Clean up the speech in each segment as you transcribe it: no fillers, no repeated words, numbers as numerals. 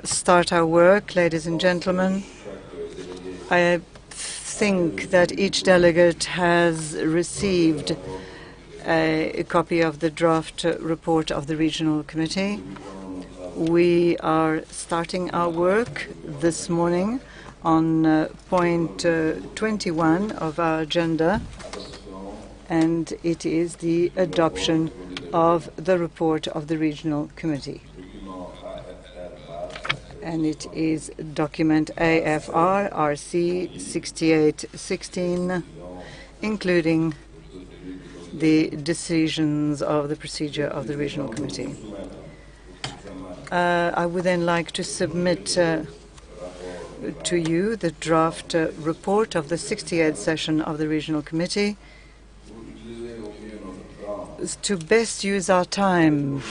start our work, ladies and gentlemen. I think that each delegate has received a copy of the draft report of the Regional Committee. We are starting our work this morning on point 21 of our agenda, and it is the adoption of the report of the Regional Committee. And it is document AFR RC 6816, including the decisions of the procedure of the Regional Committee. I would then like to submit to you the draft report of the 68th session of the Regional Committee. To best use our time,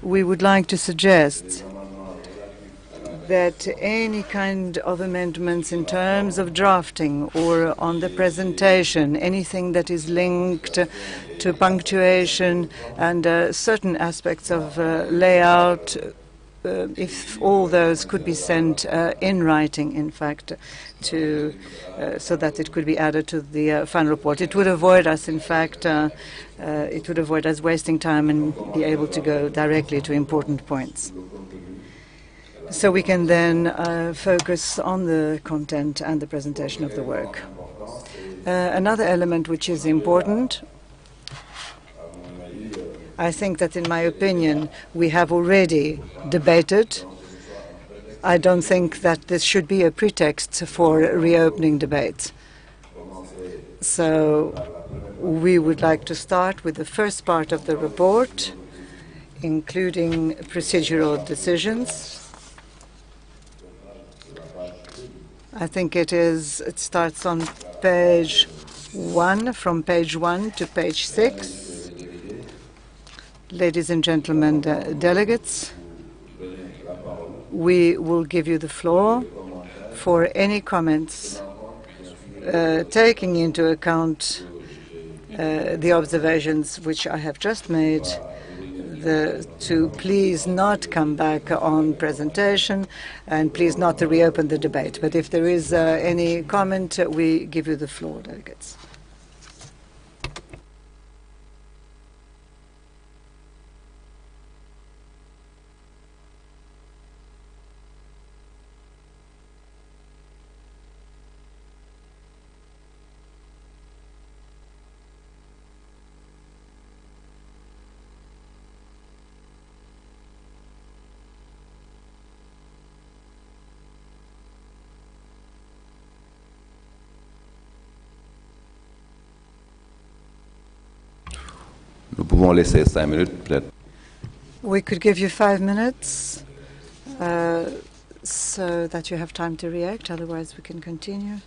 we would like to suggest that any kind of amendments in terms of drafting or on the presentation, anything that is linked to punctuation and certain aspects of layout, if all those could be sent in writing, in fact, so that it could be added to the final report. It would avoid us, in fact, it would avoid us wasting time and be able to go directly to important points. So we can then focus on the content and the presentation of the work. Another element which is important, I think that in my opinion we have already debated. I don't think that this should be a pretext for reopening debates. So we would like to start with the first part of the report, including procedural decisions. I think it starts on page 1, from page 1 to page 6. Ladies and gentlemen, delegates, we will give you the floor for any comments taking into account the observations which I have just made, to please not come back on presentation and please not to reopen the debate. But if there is any comment, we give you the floor, delegates. Nous pouvons laisser 5 minutes, peut-être. We could give you 5 minutes so that you have time to react. Otherwise, we can continue.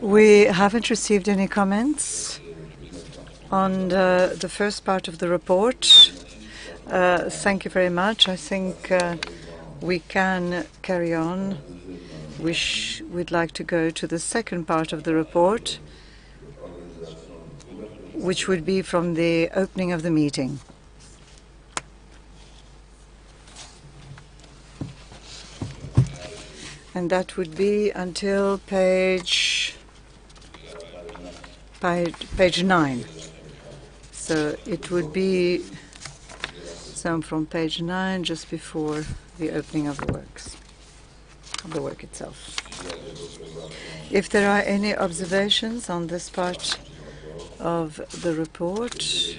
We haven't received any comments on the first part of the report. Thank you very much. I think we can carry on. We'd like to go to the second part of the report, which would be from the opening of the meeting. And that would be until page 9. So it would be So I'm from page 9, just before the opening of the works, of the work itself. If there are any observations on this part of the report,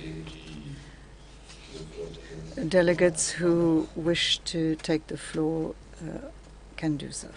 delegates who wish to take the floor can do so.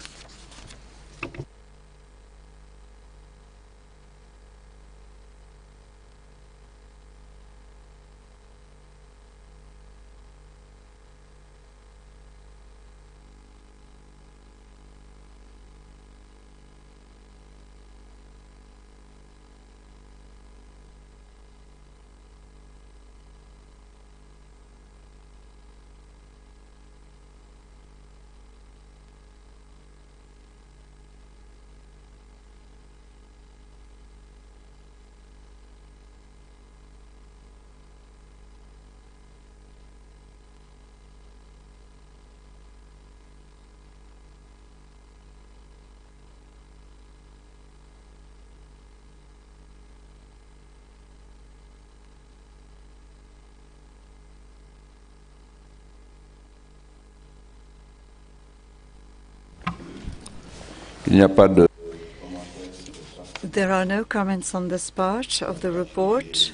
There are no comments on this part of the report,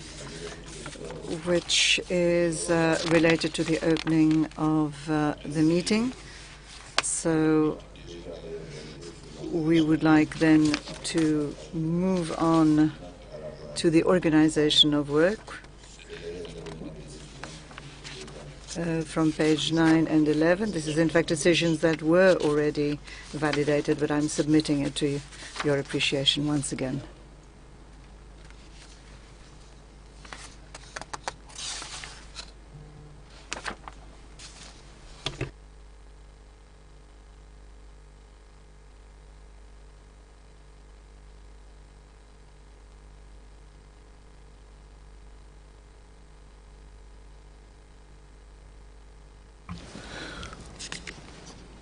which is related to the opening of the meeting. So we would like then to move on to the organization of work from page 9 and 11. This is in fact decisions that were already validated, but I'm submitting it to your appreciation once again.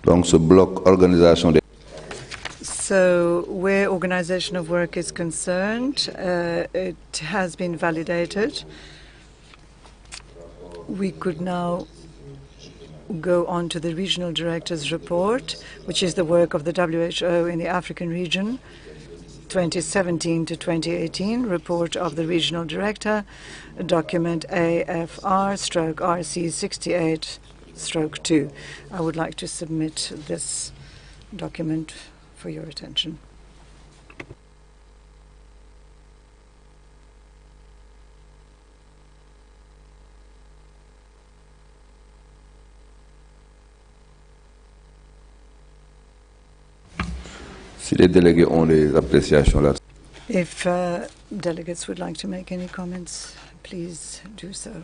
Donc ce bloc organisation des So where organization of work is concerned, it has been validated. We could now go on to the regional director's report, which is the work of the WHO in the African region, 2017 to 2018, report of the regional director, document AFR/RC 68/2. I would like to submit this document for your attention. Si les délégués ont des appréciations là. If delegates would like to make any comments, please do so.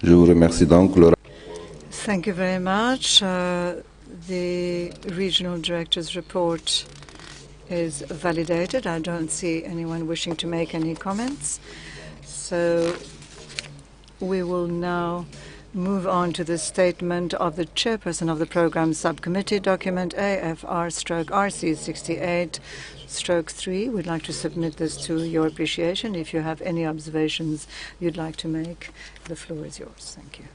Je vous remercie donc. Thank you very much. The regional director's report is validated. I don't see anyone wishing to make any comments. So we will now move on to the statement of the chairperson of the program subcommittee, document AFR/RC 68/3. We'd like to submit this to your appreciation. If you have any observations you'd like to make, the floor is yours. Thank you.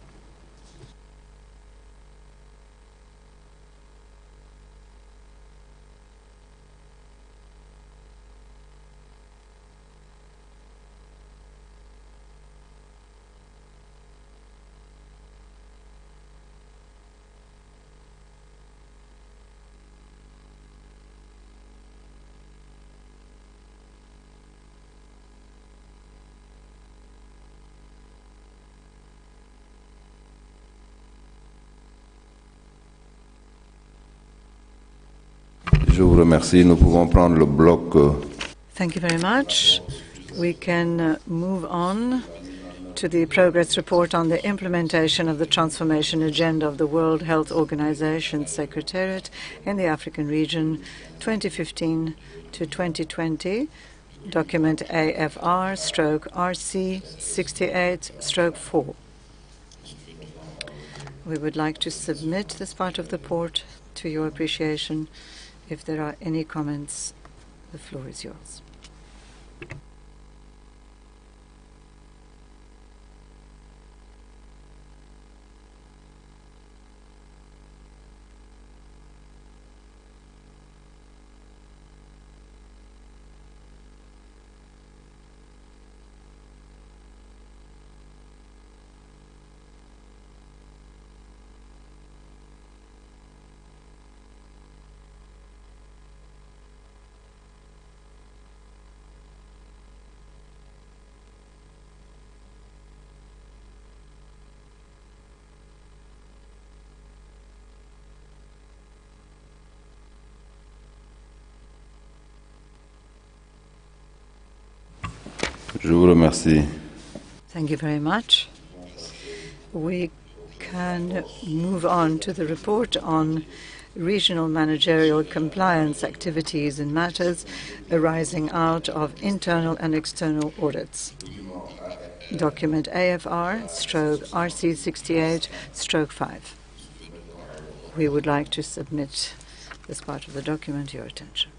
Je vous remercie. Nous pouvons prendre le bloc. Thank you very much. We can move on to the progress report on the implementation of the transformation agenda of the World Health Organization Secretariat in the African region 2015 to 2020, document AFR/RC 68/4. We would like to submit this part of the report to your appreciation. If there are any comments, the floor is yours. Je vous remercie. Thank you very much. We can move on to the report on regional managerial compliance activities and matters arising out of internal and external audits. Document AFR/RC 68/5. We would like to submit this part of the document to your attention.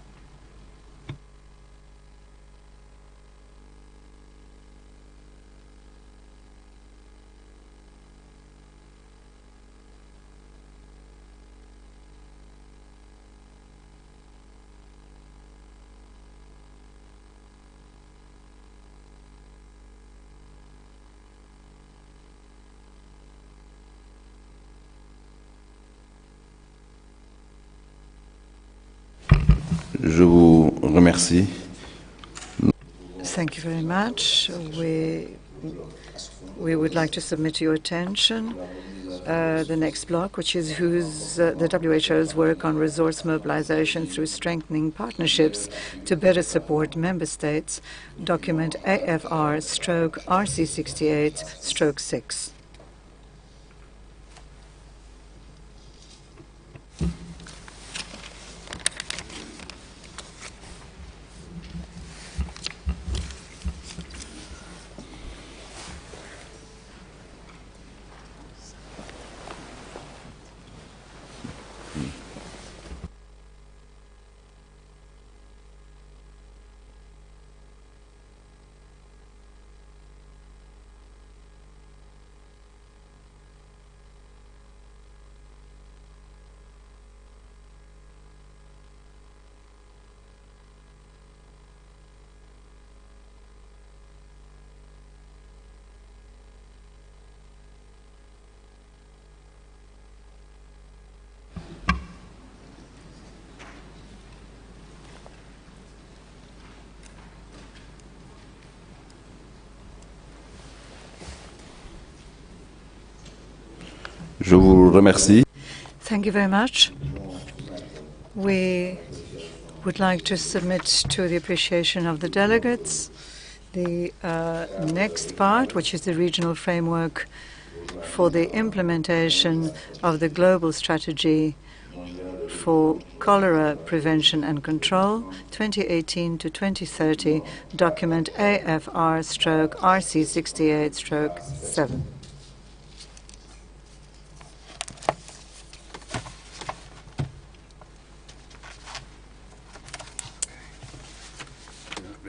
Je vous remercie. Thank you very much. We would like to submit to your attention the next block, which is the WHO's work on resource mobilization through strengthening partnerships to better support member states, document AFR/RC 68/6. Je vous remercie. Thank you very much. We would like to submit to the appreciation of the delegates the next part, which is the regional framework for the implementation of the global strategy for cholera prevention and control 2018 to 2030, document AFR/RC 68/7.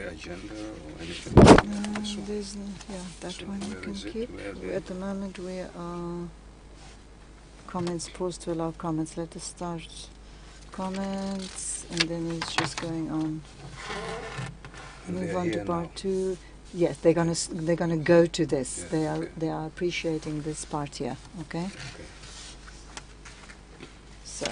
Agenda or anything? That one you can keep. At the moment we are comments, pause to allow comments. Let us start comments and then it's just going on. Move on to part 2. Yes, they're gonna go to this. Yeah, They are appreciating this part here. Okay. So.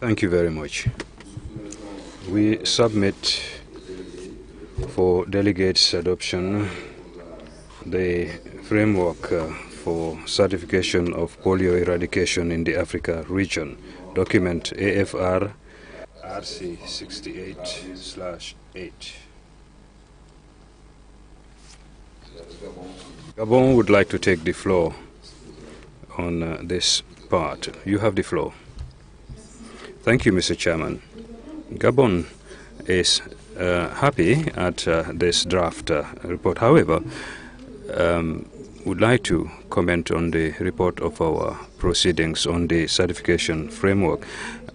Thank you very much. We submit for delegates' adoption the framework for certification of polio eradication in the Africa region, document AFR RC 68/8. Gabon would like to take the floor on this part. You have the floor. Thank you, Mr. Chairman. Gabon is happy at this draft report. However, would like to comment on the report of our proceedings on the certification framework,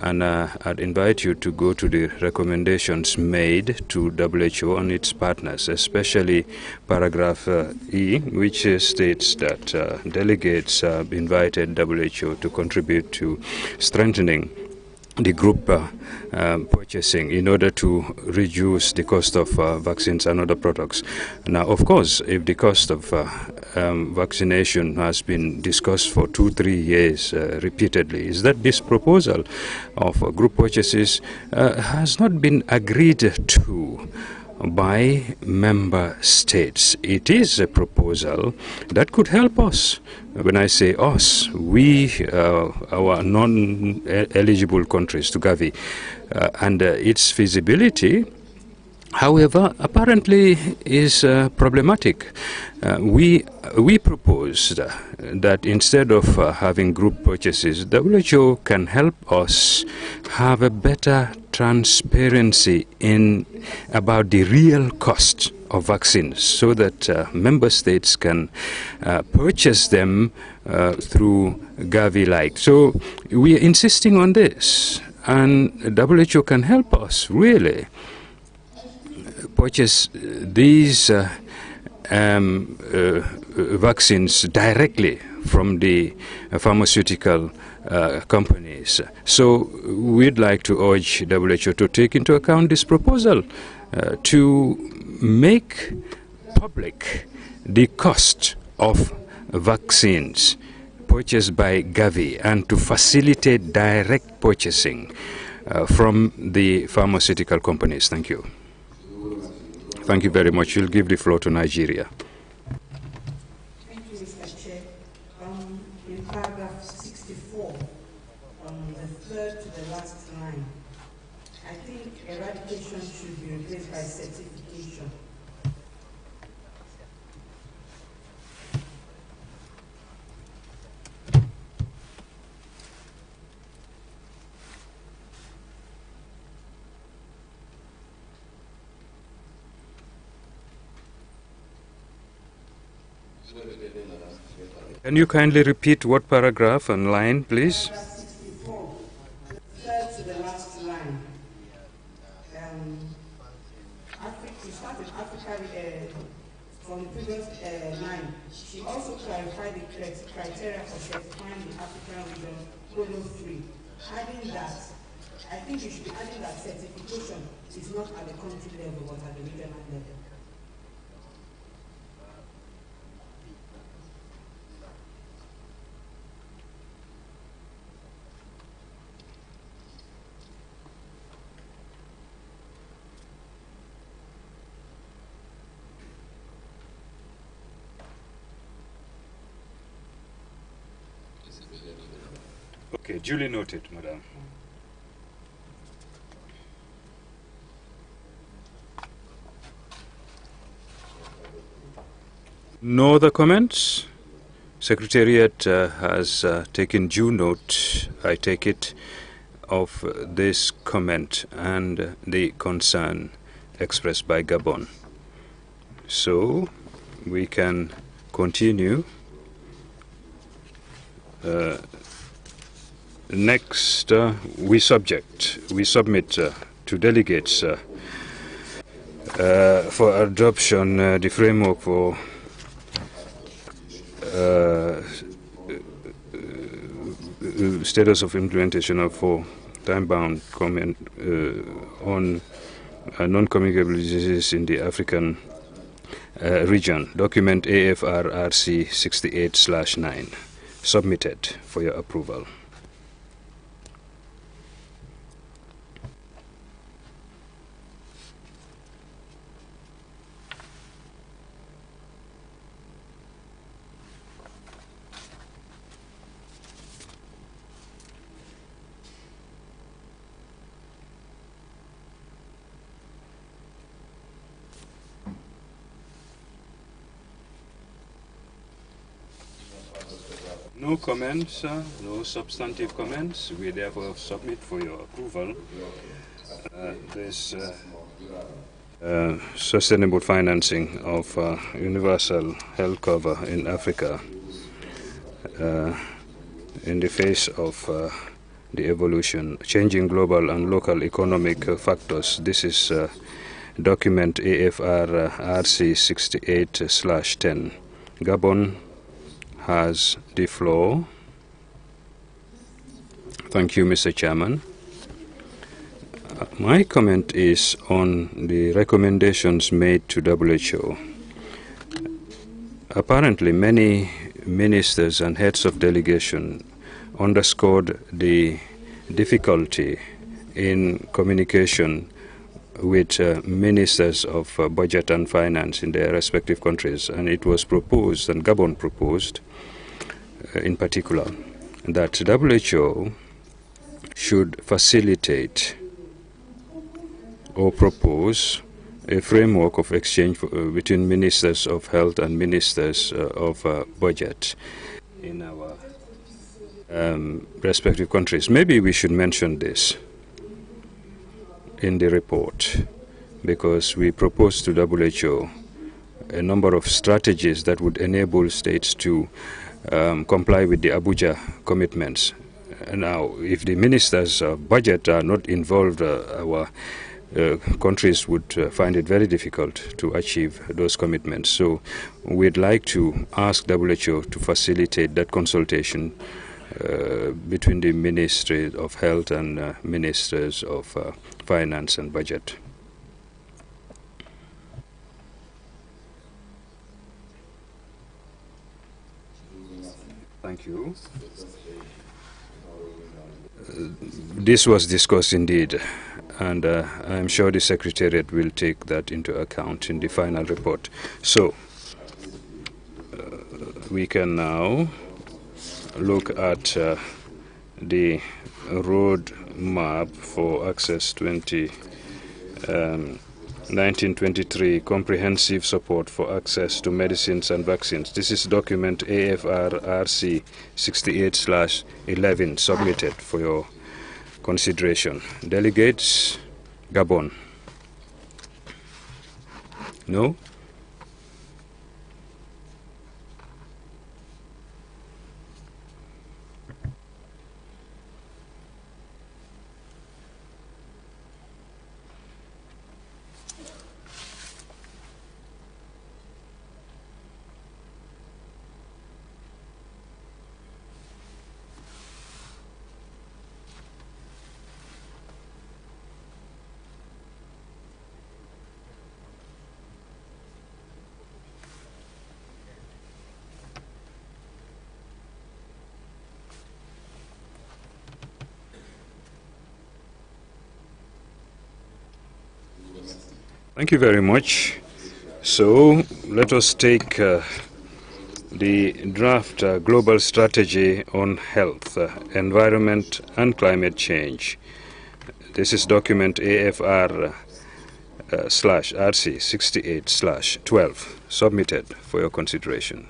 and I'd invite you to go to the recommendations made to WHO and its partners, especially paragraph E, which states that delegates have invited WHO to contribute to strengthening the group purchasing in order to reduce the cost of vaccines and other products. Now, of course, if the cost of vaccination has been discussed for 2-3 years repeatedly, is that this proposal of group purchases has not been agreed to by member states. It is a proposal that could help us. When I say us, we, our non-eligible countries to Gavi, and its feasibility, however, apparently is problematic. We proposed that instead of having group purchases, WHO can help us have a better transparency about the real cost of vaccines, so that member states can purchase them through Gavi-like. So we are insisting on this, and WHO can help us really purchase these vaccines directly from the pharmaceutical companies. So we'd like to urge WHO to take into account this proposal to make public the cost of vaccines purchased by Gavi, and to facilitate direct purchasing from the pharmaceutical companies. Thank you. Thank you very much. We'll give the floor to Nigeria. Thank you, Mr. Chair. In paragraph 64, the third to the last line, I think eradication should be replaced by certification. Can you kindly repeat what paragraph and line, please? Paragraph 64, third to the last line. We start with Africa from the previous line. She also clarified the criteria for certifying the African region polio-free. Adding that, I think you should be adding that certification is not at the country level, but at the regional level. Okay, duly noted, madam. No other comments? Secretariat has taken due note, I take it, of this comment and the concern expressed by Gabon. So we can continue. Next, we submit to delegates for adoption the framework for status of implementation of time-bound comment on non-communicable diseases in the African region, document AFR-RC 68/9, submitted for your approval. No comments, no substantive comments. We therefore submit for your approval this sustainable financing of universal health cover in Africa in the face of the evolution, changing global and local economic factors. This is document AFR RC 68/10. Gabon has the floor. Thank you, Mr. Chairman. My comment is on the recommendations made to WHO. Apparently, many ministers and heads of delegation underscored the difficulty in communication with ministers of budget and finance in their respective countries, and it was proposed, and Gabon proposed in particular, that WHO should facilitate or propose a framework of exchange between ministers of health and ministers of budget in our respective countries. Maybe we should mention this in the report, because we propose to WHO a number of strategies that would enable states to comply with the Abuja commitments. Now, if the ministers of budget are not involved, our countries would find it very difficult to achieve those commitments. So we'd like to ask WHO to facilitate that consultation between the Ministry of Health and Ministers of Finance and Budget. Thank you. This was discussed indeed, and I'm sure the Secretariat will take that into account in the final report. So we can now look at the road map for Access 1923, Comprehensive Support for Access to Medicines and Vaccines. This is document AFR RC 68/11, submitted for your consideration. Delegates, Gabon. No? Thank you very much. So let us take the draft global strategy on health, environment and climate change. This is document AFR /RC 68/12, submitted for your consideration.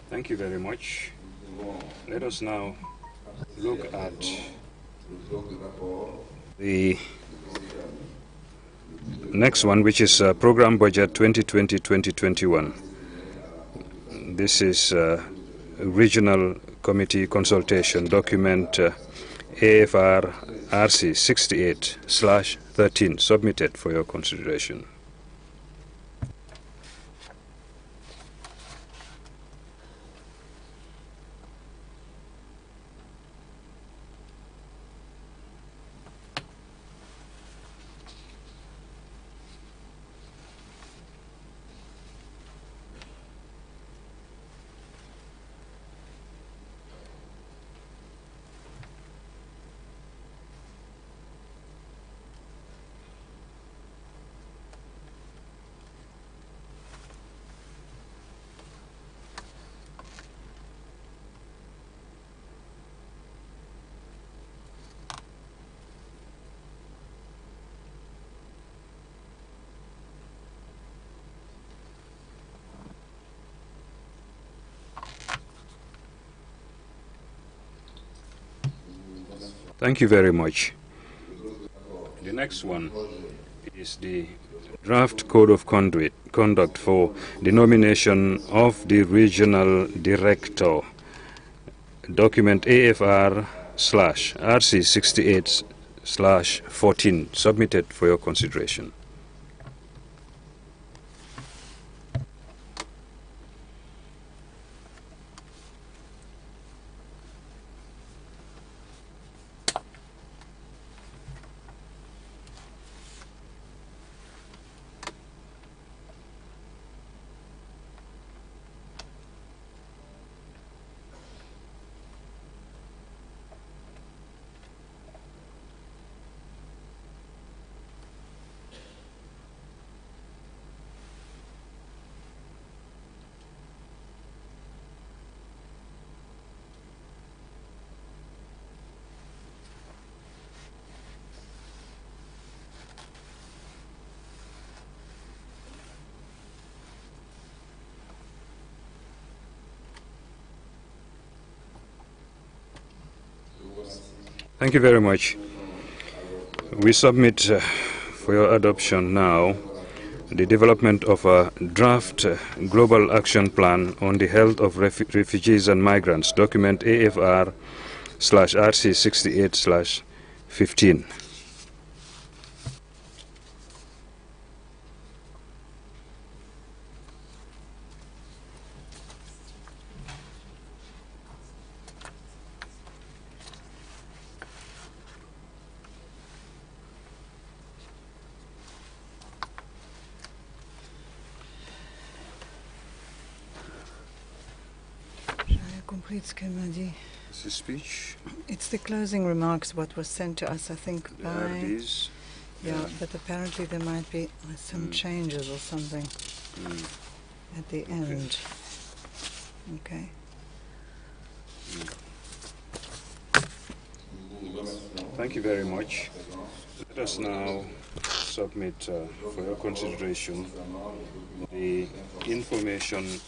Thank you very much. Let us now look at the next one, which is Program Budget 2020-2021. This is Regional Committee Consultation Document AFR RC 68/13, submitted for your consideration. Thank you very much. The next one is the draft code of conduct for the nomination of the regional director, document AFR/RC68/14, submitted for your consideration. Thank you very much. We submit for your adoption now the development of a draft global action plan on the health of refugees and migrants, document AFR/RC68/15. Complete ce qu'elle m'a dit. It's a speech. It's the closing remarks, what was sent to us, I think, by... These. Yeah, but apparently there might be some changes or something at the end. Okay. Thank you very much. Let us now submit for your consideration the information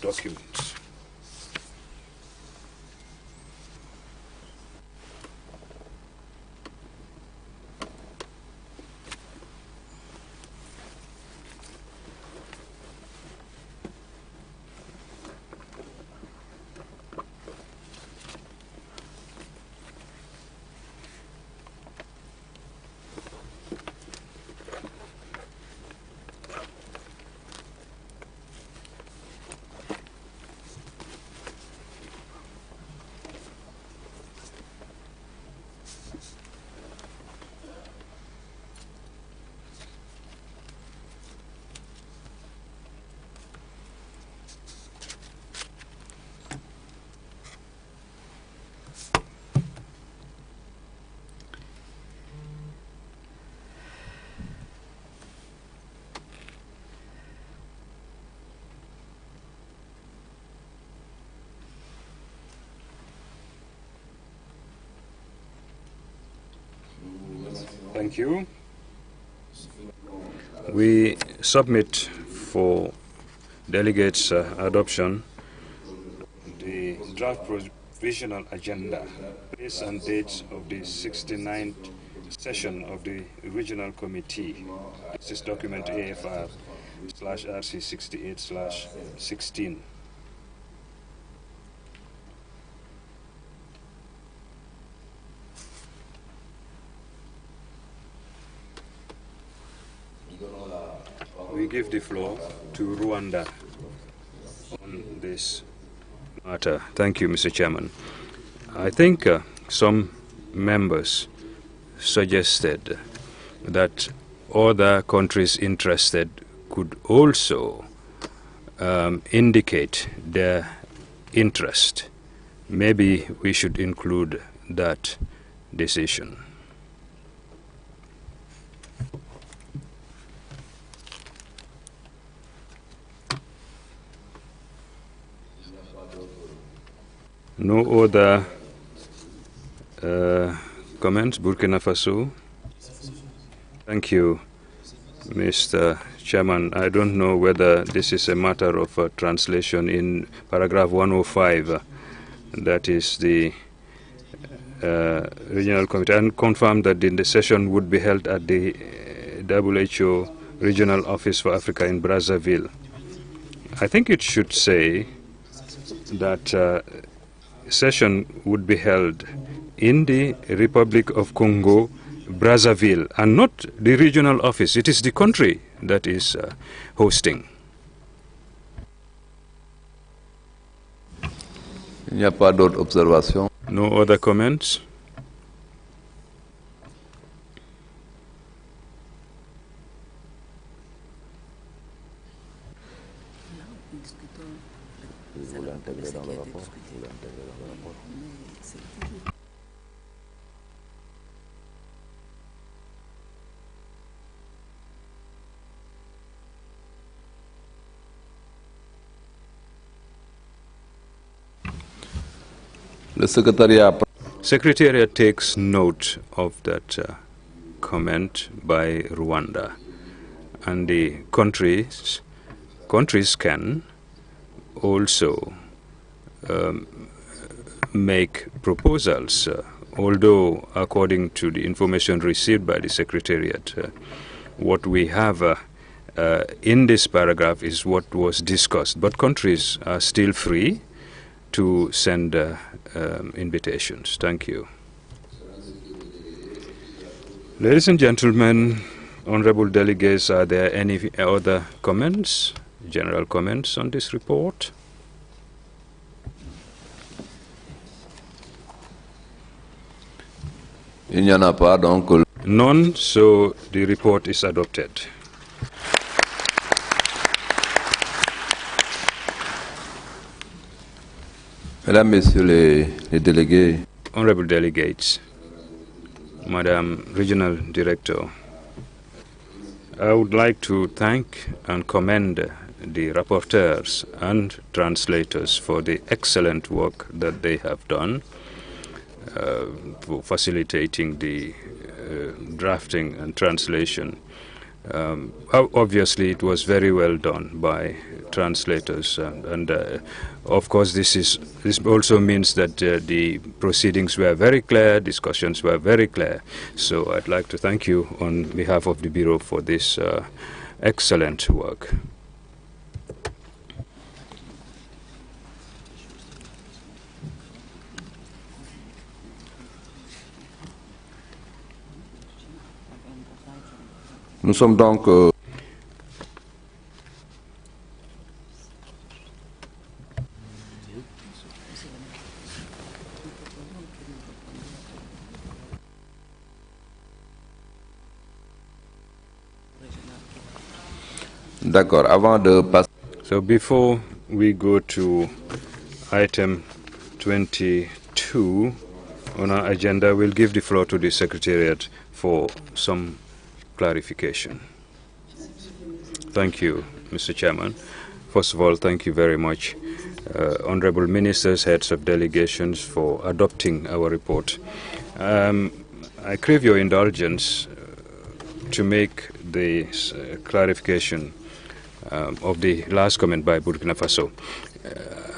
documents. Thank you. We submit for delegates' adoption the draft provisional agenda, place and dates of the 69th session of the regional committee. This is document AFR/RC68/16. We give the floor to Rwanda on this matter. Thank you, Mr. Chairman. I think some members suggested that other countries interested could also indicate their interest. Maybe we should include that decision. No other comments? Burkina Faso? Thank you, Mr. Chairman. I don't know whether this is a matter of translation in paragraph 105. That is the Regional Committee and confirmed that the session would be held at the WHO Regional Office for Africa in Brazzaville. I think it should say that session would be held in the Republic of Congo, Brazzaville, and not the regional office. It is the country that is hosting. Il n'y a pas d'autres observations. No other comments? Le secrétariat Secretariat takes note of that comment by Rwanda, and the countries can also make proposals, although according to the information received by the Secretariat, what we have in this paragraph is what was discussed, but countries are still free to send invitations. Thank you. Ladies and gentlemen, honorable delegates, are there any other comments, general comments on this report? Il n'y en a pas, donc None, so the report is adopted. Mesdames, Messieurs les délégués, Honorable delegates, Madam Regional Director, I would like to thank and commend the rapporteurs and translators for the excellent work that they have done for facilitating the drafting and translation. Obviously, it was very well done by translators, and of course, this also means that the proceedings were very clear, discussions were very clear. So, I'd like to thank you on behalf of the Bureau for this excellent work. nous sommes donc d'accord. Avant de passer, So before we go to item 22 on our agenda, we'll give the floor to the Secretariat for some clarification. Thank you, Mr. Chairman. First of all, thank you very much, honorable ministers, heads of delegations, for adopting our report. I crave your indulgence to make the clarification of the last comment by Burkina Faso.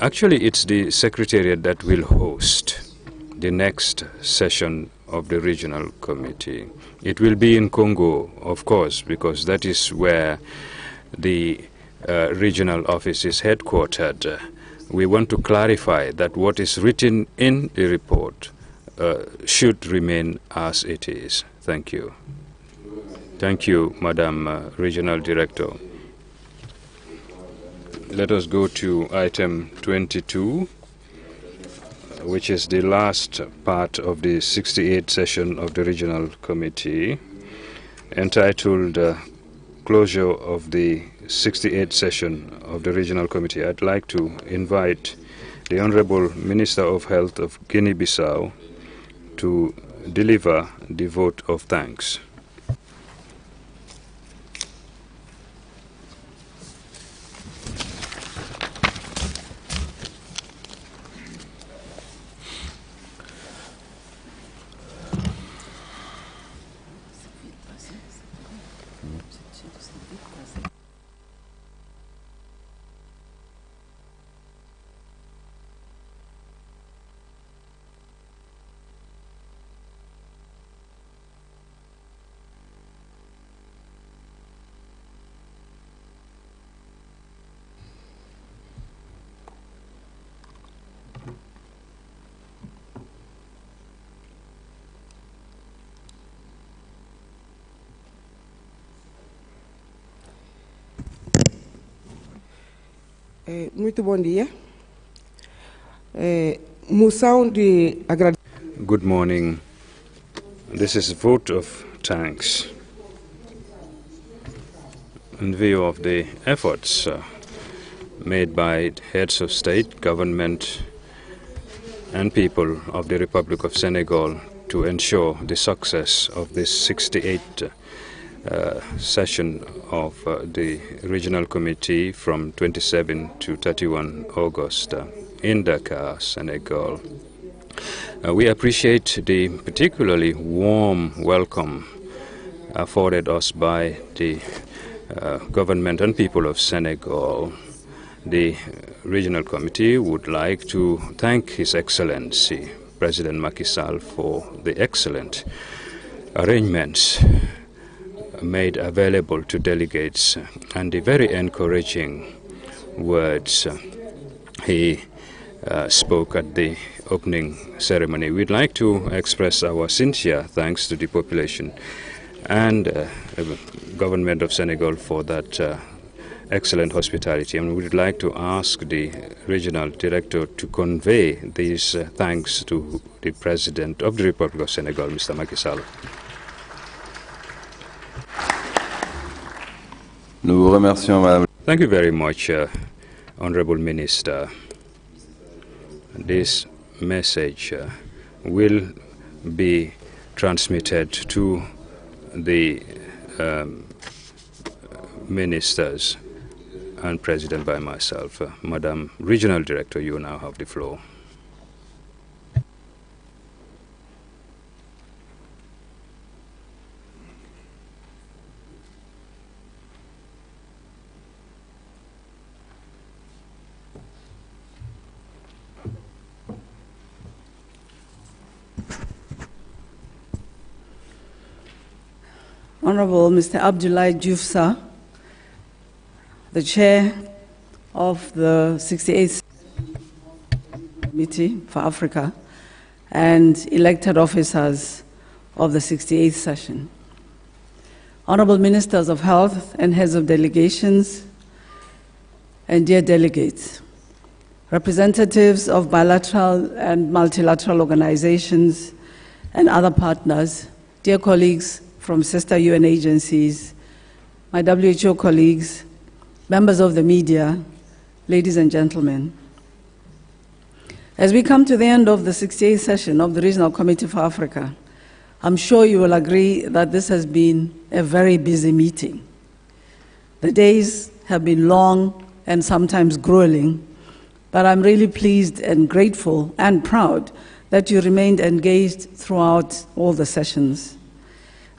Actually, it's the Secretariat that will host the next session of the Regional Committee. It will be in Congo, of course, because that is where the regional office is headquartered. We want to clarify that what is written in the report should remain as it is. Thank you. Thank you, Madam Regional Director. Let us go to item 22, which is the last part of the 68th session of the Regional Committee, entitled Closure of the 68th session of the Regional Committee. I'd like to invite the Honorable Minister of Health of Guinea-Bissau to deliver the vote of thanks. Muito bom dia. Moção de agradecimento. Good morning. This is a vote of thanks in view of the efforts made by heads of state, government, and people of the Republic of Senegal to ensure the success of this 68th session of the Regional Committee from 27 to 31 August in Dakar, Senegal. We appreciate the particularly warm welcome afforded us by the government and people of Senegal. The Regional Committee would like to thank His Excellency President Macky Sall for the excellent arrangements made available to delegates and the very encouraging words he spoke at the opening ceremony. We'd like to express our sincere thanks to the population and government of Senegal for that excellent hospitality, and we would like to ask the regional director to convey these thanks to the President of the Republic of Senegal, Mr. Macky Sall. Nous vous remercions, Madame. Thank you very much, Honorable Minister. This message will be transmitted to the ministers and President by myself. Madam Regional Director, you now have the floor. Honorable Mr. Abdoulaye Diouf Sarr, the Chair of the 68th Committee for Africa and elected officers of the 68th session. Honorable Ministers of Health and heads of delegations, and dear delegates, representatives of bilateral and multilateral organizations and other partners, dear colleagues from sister UN agencies, my WHO colleagues, members of the media, ladies and gentlemen. As we come to the end of the 68th session of the Regional Committee for Africa, I'm sure you will agree that this has been a very busy meeting. The days have been long and sometimes grueling, but I'm really pleased and grateful and proud that you remained engaged throughout all the sessions.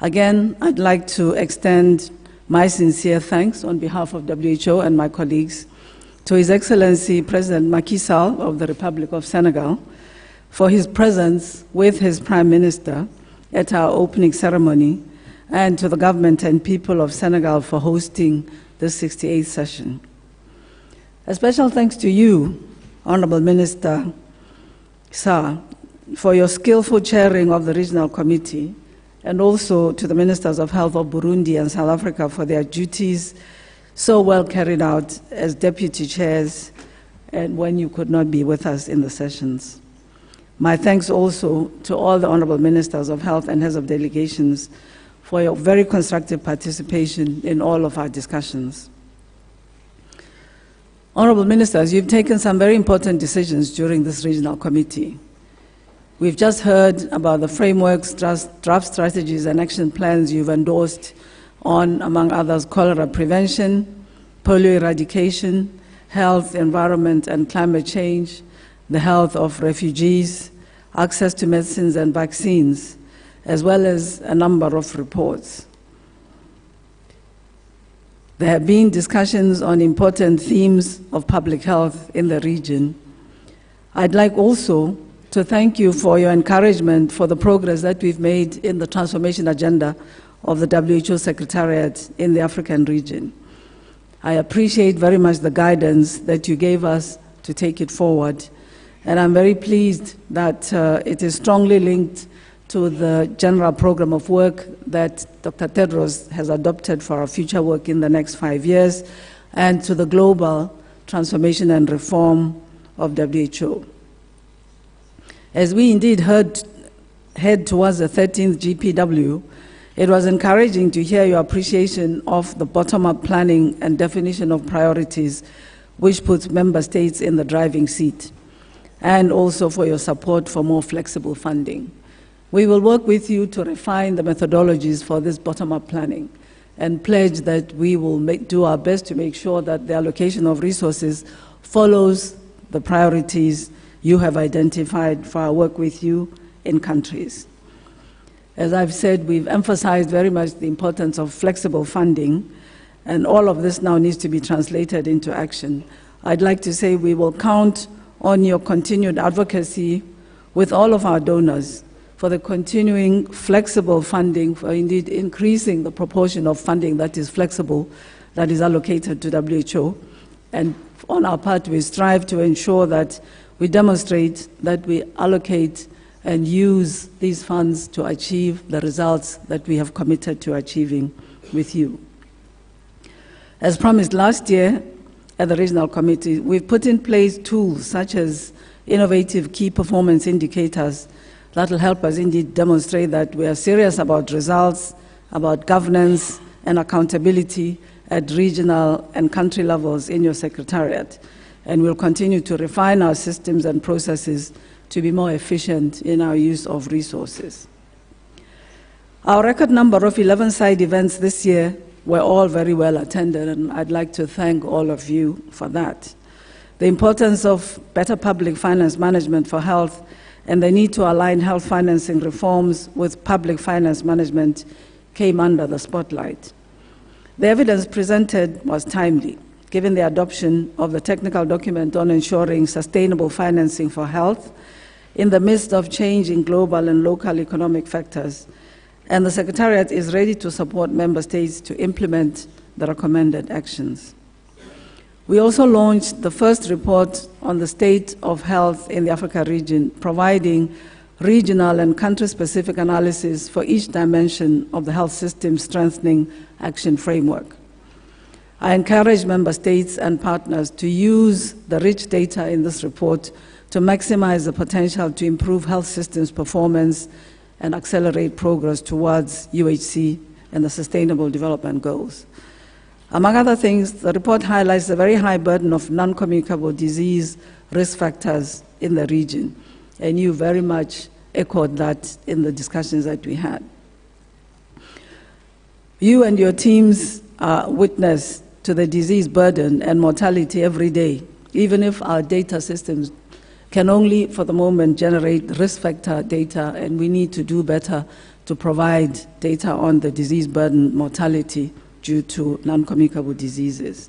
Again, I'd like to extend my sincere thanks on behalf of WHO and my colleagues to His Excellency President Macky Sall of the Republic of Senegal for his presence with his Prime Minister at our opening ceremony, and to the government and people of Senegal for hosting the 68th session. A special thanks to you, Honorable Minister Sarr, for your skillful chairing of the Regional Committee, and also to the Ministers of Health of Burundi and South Africa for their duties so well carried out as deputy chairs and when you could not be with us in the sessions. My thanks also to all the Honorable Ministers of Health and heads of delegations for your very constructive participation in all of our discussions. Honorable Ministers, you've taken some very important decisions during this Regional Committee. We've just heard about the frameworks, draft strategies, and action plans you've endorsed on, among others, cholera prevention, polio eradication, health, environment, and climate change, the health of refugees, access to medicines and vaccines, as well as a number of reports. There have been discussions on important themes of public health in the region. I'd like also to thank you for your encouragement for the progress that we've made in the transformation agenda of the WHO Secretariat in the African region. I appreciate very much the guidance that you gave us to take it forward, and I'm very pleased that it is strongly linked to the general program of work that Dr. Tedros has adopted for our future work in the next 5 years, and to the global transformation and reform of WHO. As we indeed head towards the 13th GPW, it was encouraging to hear your appreciation of the bottom-up planning and definition of priorities, which puts member states in the driving seat, and also for your support for more flexible funding. We will work with you to refine the methodologies for this bottom-up planning and pledge that we will do our best to make sure that the allocation of resources follows the priorities you have identified for our work with you in countries. As I've said, we've emphasized very much the importance of flexible funding, and all of this now needs to be translated into action. I'd like to say we will count on your continued advocacy with all of our donors for the continuing flexible funding, for indeed increasing the proportion of funding that is flexible, that is allocated to WHO. And on our part, we strive to ensure that we demonstrate that we allocate and use these funds to achieve the results that we have committed to achieving with you. As promised last year at the Regional Committee, we've put in place tools such as innovative key performance indicators that will help us indeed demonstrate that we are serious about results, about governance and accountability at regional and country levels in your Secretariat. And we'll continue to refine our systems and processes to be more efficient in our use of resources. Our record number of 11 side events this year were all very well attended, and I'd like to thank all of you for that. The importance of better public finance management for health and the need to align health financing reforms with public finance management came under the spotlight. The evidence presented was timely, given the adoption of the technical document on ensuring sustainable financing for health in the midst of changing global and local economic factors, and the Secretariat is ready to support member states to implement the recommended actions. We also launched the first report on the state of health in the Africa region, providing regional and country-specific analysis for each dimension of the health system strengthening action framework. I encourage member states and partners to use the rich data in this report to maximize the potential to improve health systems performance and accelerate progress towards UHC and the Sustainable Development Goals. Among other things, the report highlights the very high burden of non-communicable disease risk factors in the region, and you very much echoed that in the discussions that we had. You and your teams are witness to the disease burden and mortality every day, even if our data systems can only, for the moment, generate risk factor data, and we need to do better to provide data on the disease burden mortality due to non-communicable diseases.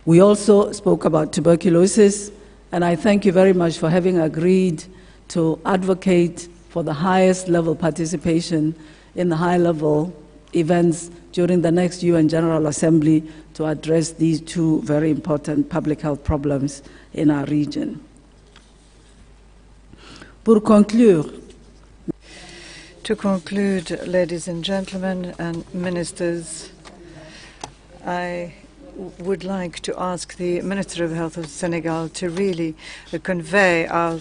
We also spoke about tuberculosis, and I thank you very much for having agreed to advocate for the highest level participation in the high-level events during the next UN General Assembly to address these two very important public health problems in our region. Pour conclure, to conclude, ladies and gentlemen and ministers, I would like to ask the Minister of Health of Senegal to really convey our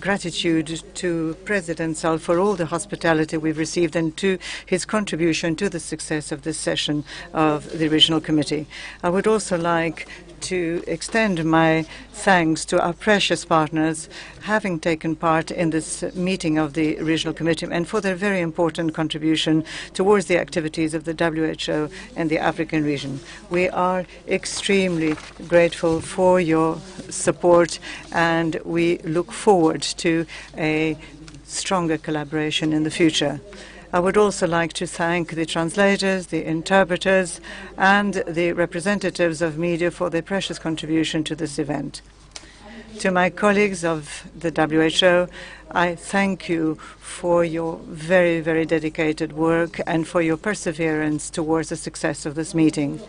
gratitude to President Sall for all the hospitality we've received and to his contribution to the success of this session of the Regional Committee. I would also like to extend my thanks to our precious partners having taken part in this meeting of the Regional Committee and for their very important contribution towards the activities of the WHO and the African region. We are extremely grateful for your support, and we look forward to a stronger collaboration in the future. I would also like to thank the translators, the interpreters, and the representatives of media for their precious contribution to this event. To my colleagues of the WHO, I thank you for your very, very dedicated work and for your perseverance towards the success of this meeting.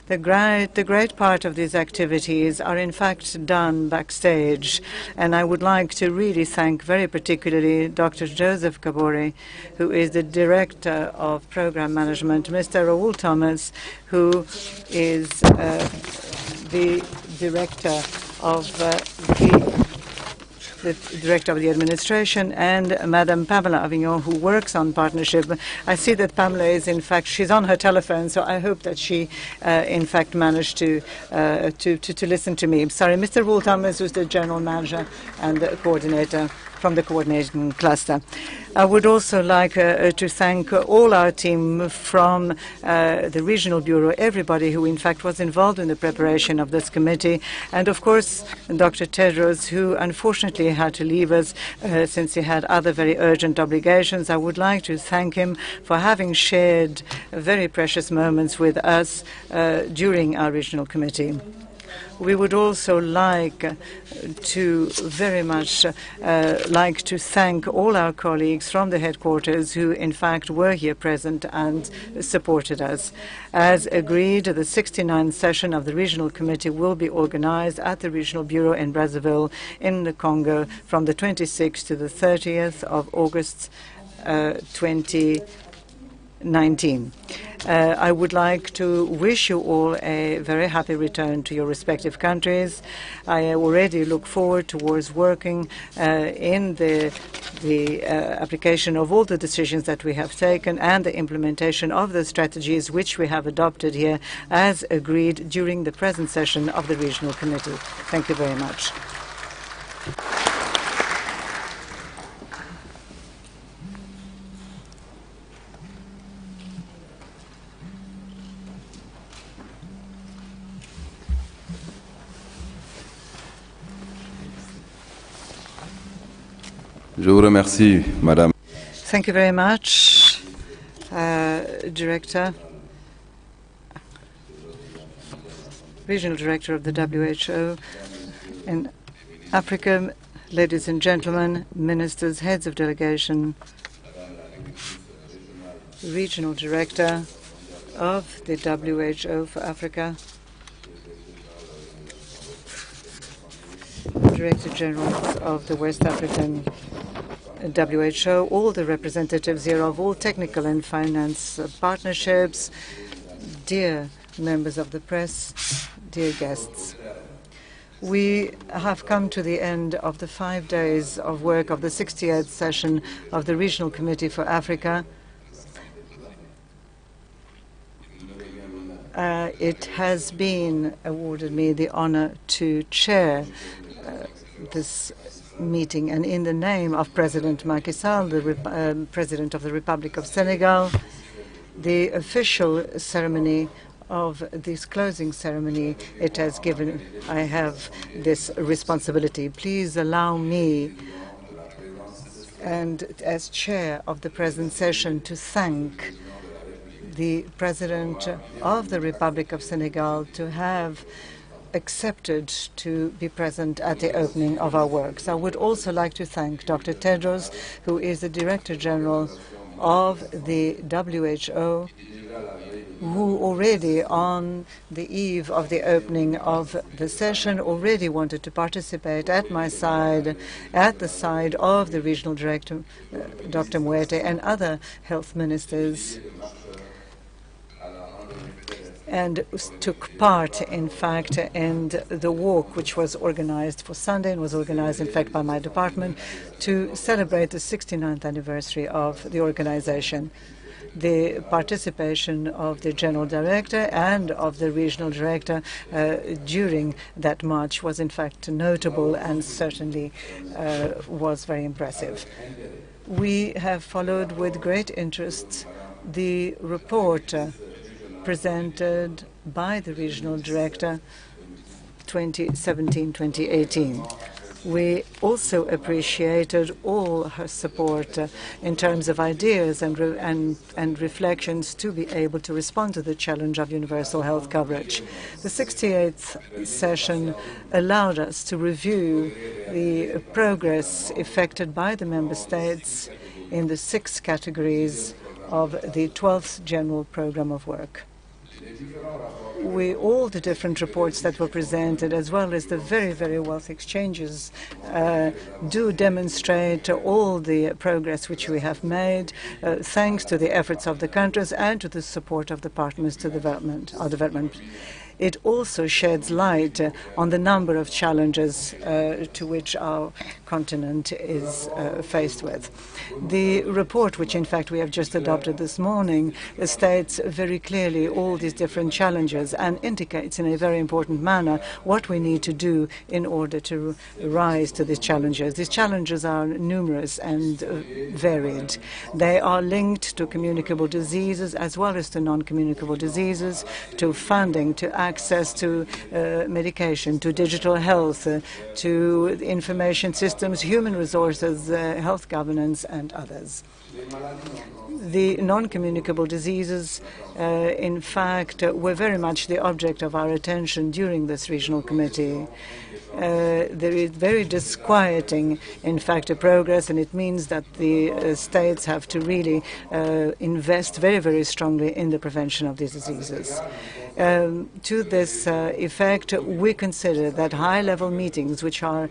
The great part of these activities are in fact done backstage, and I would like to really thank very particularly Dr. Joseph Kabore, who is the Director of Program Management, Mr. Raoul Thomas, who is the director of the Director of the Administration, and Madam Pamela Avignon, who works on partnership. I see that Pamela is, in fact, she's on her telephone, so I hope that she, in fact, managed to listen to me. I'm sorry, Mr. Wool Thomas, who's the General Manager and the Coordinator from the Coordinating Cluster. I would also like to thank all our team from the Regional Bureau, everybody who, in fact, was involved in the preparation of this committee, and, of course, Dr. Tedros, who unfortunately had to leave us since he had other very urgent obligations. I would like to thank him for having shared very precious moments with us during our Regional Committee. We would also like to very much like to thank all our colleagues from the headquarters who, in fact, were here present and supported us. As agreed, the 69th session of the Regional Committee will be organized at the Regional Bureau in Brazzaville in the Congo from the 26th to the 30th of August 2019. I would like to wish you all a very happy return to your respective countries. I already look forward towards working in the application of all the decisions that we have taken and the implementation of the strategies which we have adopted here as agreed during the present session of the Regional Committee. Thank you very much. Je vous remercie, Madame. Thank you very much, Director, Regional Director of the WHO in Africa, ladies and gentlemen, ministers, heads of delegation, Regional Director of the WHO for Africa, Director General of the West African WHO, all the representatives here of all technical and finance partnerships, dear members of the press, dear guests. We have come to the end of the 5 days of work of the 68th session of the Regional Committee for Africa. It has been awarded me the honor to chair this meeting, and in the name of President Macky Sall, the President of the Republic of Senegal, the official ceremony of this closing ceremony, it has given, I have this responsibility. Please allow me, and as chair of the present session, to thank the President of the Republic of Senegal to have accepted to be present at the opening of our works. I would also like to thank Dr. Tedros, who is the Director General of the WHO, who already on the eve of the opening of the session already wanted to participate at my side, at the side of the Regional Director, Dr. Mwete, and other health ministers, and took part, in fact, in the walk which was organized for Sunday and was organized, in fact, by my department to celebrate the 69th anniversary of the organization. The participation of the General Director and of the Regional Director during that march was, in fact, notable and certainly was very impressive. We have followed with great interest the report presented by the Regional Director 2017-2018. We also appreciated all her support in terms of ideas and reflections to be able to respond to the challenge of universal health coverage. The 68th session allowed us to review the progress effected by the Member States in the 6 categories of the 12th General Programme of Work. All the different reports that were presented, as well as the very, very wealth exchanges, do demonstrate all the progress which we have made, thanks to the efforts of the countries and to the support of the partners to development. it also sheds light on the number of challenges to which our continent is faced with. The report, which in fact we have just adopted this morning, states very clearly all these different challenges and indicates in a very important manner what we need to do in order to rise to these challenges. These challenges are numerous and varied. They are linked to communicable diseases as well as to non-communicable diseases, to funding, to access to medication, to digital health, to information systems, human resources, health governance, and others. The non-communicable diseases, in fact, were very much the object of our attention during this regional committee. There is very disquieting, in fact, a progress, and it means that the states have to really invest very, very strongly in the prevention of these diseases. To this effect, we consider that high-level meetings which are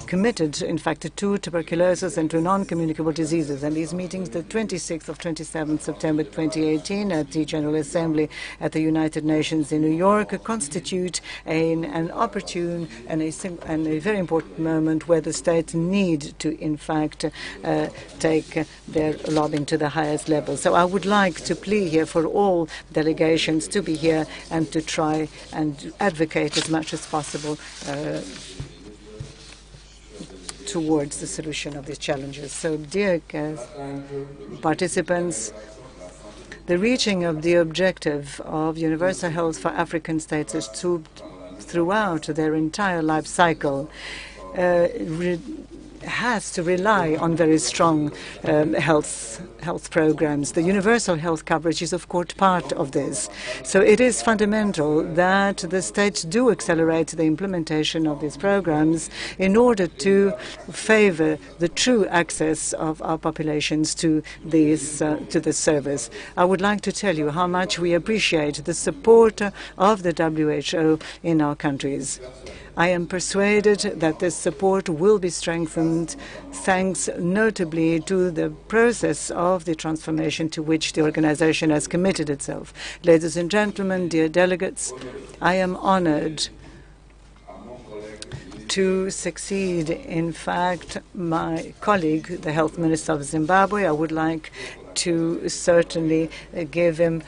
committed, in fact, to tuberculosis and to non-communicable diseases, and these meetings, the 26th of 27th September 2018 at the General Assembly at the United Nations in New York, constitute an opportune and a very important moment where the states need to, in fact, take their lobbying to the highest level. So I would like to plea here for all delegations to be here and to try and advocate as much as possible towards the solution of these challenges. So, dear participants, the reaching of the objective of universal health for African states is throughout their entire life cycle has to rely on very strong health programs. The universal health coverage is, of course, part of this. So it is fundamental that the states do accelerate the implementation of these programs in order to favor the true access of our populations to this service. I would like to tell you how much we appreciate the support of the WHO in our countries. I am persuaded that this support will be strengthened thanks notably to the process of the transformation to which the organization has committed itself. Ladies and gentlemen, dear delegates, I am honored to succeed, in fact, my colleague, the Health Minister of Zimbabwe. I would like to certainly give him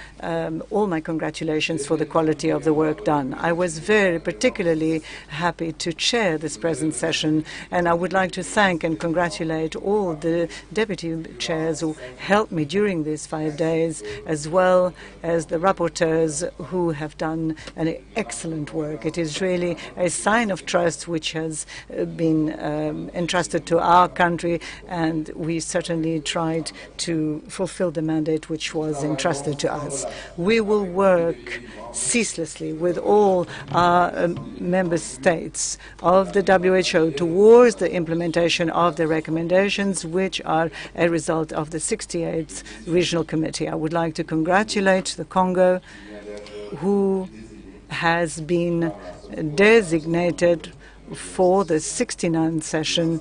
all my congratulations for the quality of the work done. I was very particularly happy to chair this present session, and I would like to thank and congratulate all the deputy chairs who helped me during these 5 days, as well as the rapporteurs who have done an excellent work. It is really a sign of trust which has been entrusted to our country, and we certainly tried to fulfill the mandate which was entrusted to us. We will work ceaselessly with all our member states of the WHO towards the implementation of the recommendations which are a result of the 68th Regional Committee. I would like to congratulate the Congo, who has been designated for the 69th session,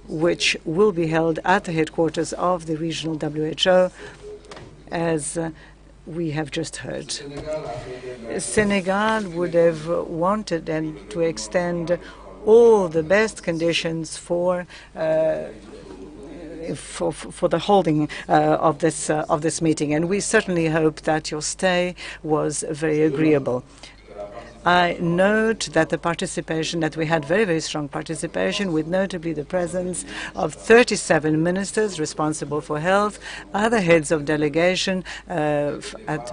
which will be held at the headquarters of the regional WHO, as we have just heard. Senegal would have wanted and to extend all the best conditions for the holding of this meeting, and we certainly hope that your stay was very agreeable. I note that that we had very, very strong participation, with notably the presence of 37 ministers responsible for health, other heads of delegation at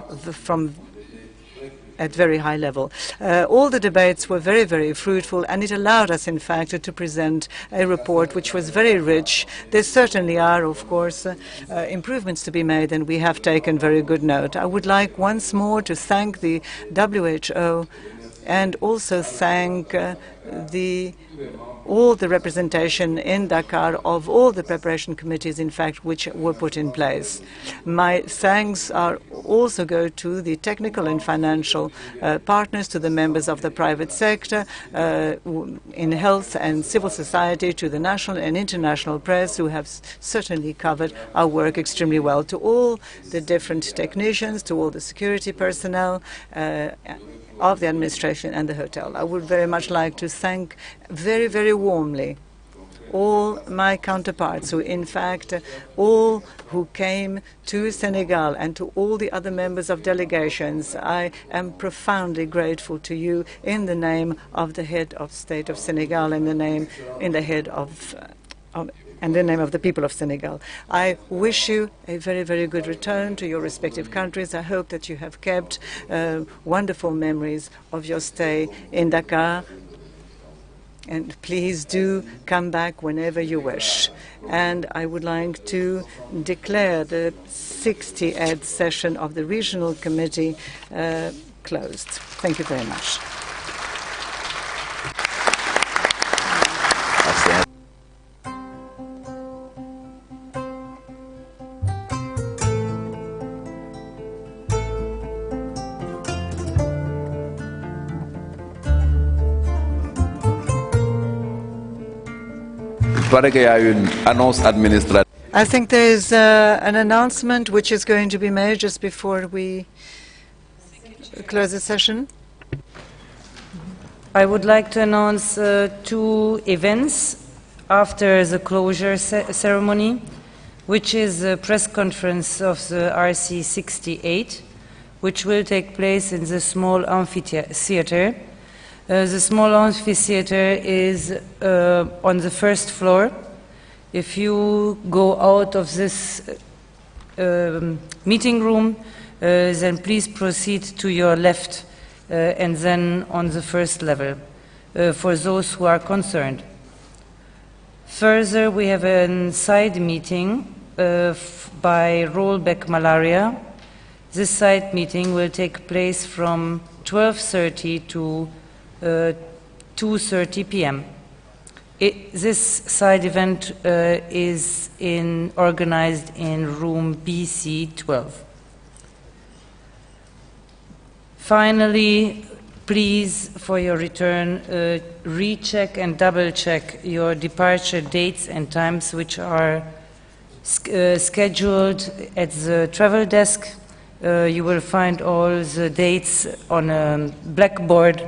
very high level. All the debates were very, very fruitful, and it allowed us, in fact, to present a report which was very rich. There certainly are, of course, improvements to be made, and we have taken very good note. I would like once more to thank the WHO and also thank all the representation in Dakar of all the preparation committees, in fact, which were put in place. My thanks also go to the technical and financial partners, to the members of the private sector in health and civil society, to the national and international press, who have certainly covered our work extremely well, to all the different technicians, to all the security personnel, of the administration and the hotel. I would very much like to thank very, very warmly all my counterparts, who in fact all who came to Senegal, and to all the other members of delegations. I am profoundly grateful to you in the name of the head of state of Senegal, and in the name of the people of Senegal. I wish you a very, very good return to your respective countries. I hope that you have kept wonderful memories of your stay in Dakar. And please do come back whenever you wish. And I would like to declare the 68th session of the Regional Committee closed. Thank you very much. I think there is an announcement which is going to be made just before we close the session. I would like to announce two events after the closure ceremony, which is a press conference of the RC 68, which will take place in the small amphitheater. The small amphitheater is on the first floor. If you go out of this meeting room, then please proceed to your left and then on the first level for those who are concerned. Further, we have a side meeting by Rollback Malaria. This side meeting will take place from 12:30 to 2:30 p.m. This side event is organized in room BC12. Finally, please, for your return, recheck and double-check your departure dates and times, which are scheduled at the travel desk. You will find all the dates on a blackboard.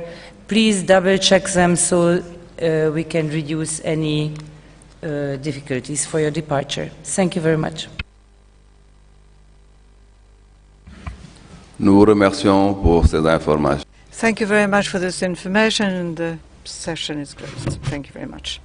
Please double-check them so we can reduce any difficulties for your departure. Thank you very much. Nous vous remercions pour ces informations. Thank you very much for this information, and the session is closed. Thank you very much.